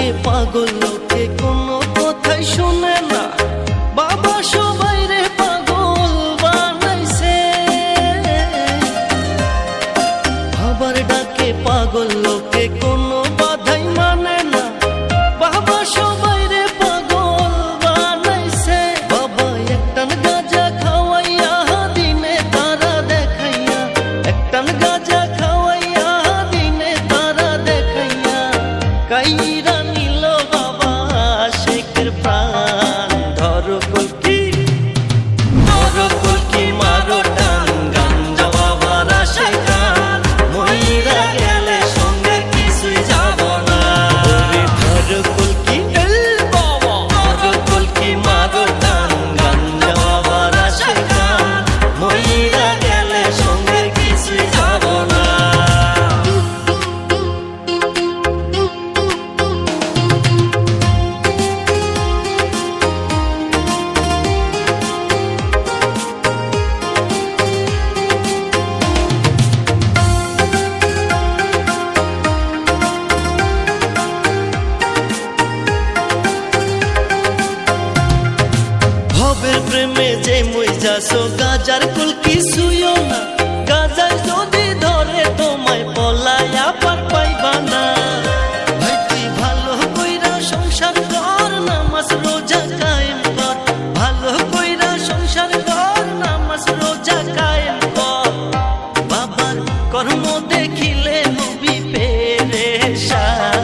ডাকে পাগল লোকে কোনো কথাই শুনে না, বাবা সবাই রে পাগল বানাইছে। বাবার ডাকে পাগল লোকে কোনো বাধাই মানে না, বাবা সবাই রে পাগল বানাইছে। বাবা একটান গাঁজা খাওয়াইয়া দিনে তারা দেখাইয়া, একটান গাঁজা খাওয়াইয়া দিনে তারা দেখাইয়া, কাইরা নিল বাবা শেখের প্রাণ। ধরো কলকি ধরো কলকি মারো টান, গাঞ্জা বাবার আশায় গান, মইরা গেলে সঙ্গে কিছুই যাব না। ধরো কলকি ধরো কলকি মারো টান, গাঞ্জা বাবার আশায় গান, মইরা গেলে সঙ্গে কিছুই যাব না। ভবের প্রেমে যে মই যাসো, গাজার কুল কিছুইও না, গাজার যদি ধরে তোমায় পলায়া পার পাইবা না। ভাই তুই ভালো কইরা সংসার কর, নামাজ রোজা কায়েম কর, ভালো কইরা সংসার কর, নামাজ রোজা কায়েম কর। বাবার কর্ম দেখিলে হবি পেরেশান।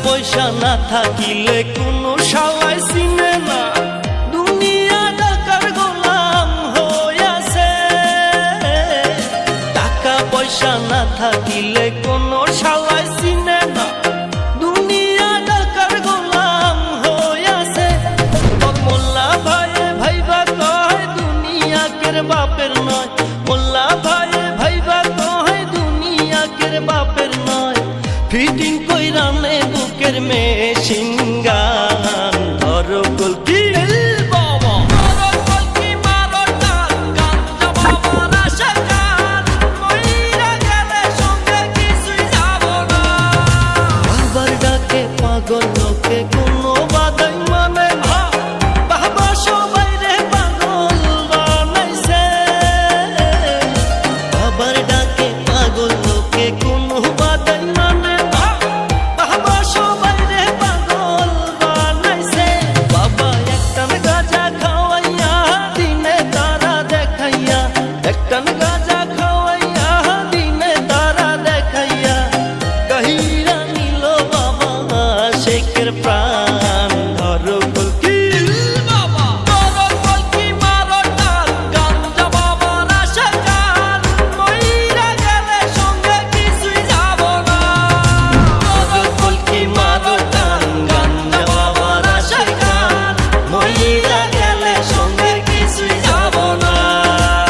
পয়সা না থাকিলে কোনো শালাই চিনে না, দুনিয়া টাকার গোলাম হইয়াছে। টাকা পয়সা না থাকিলে কোন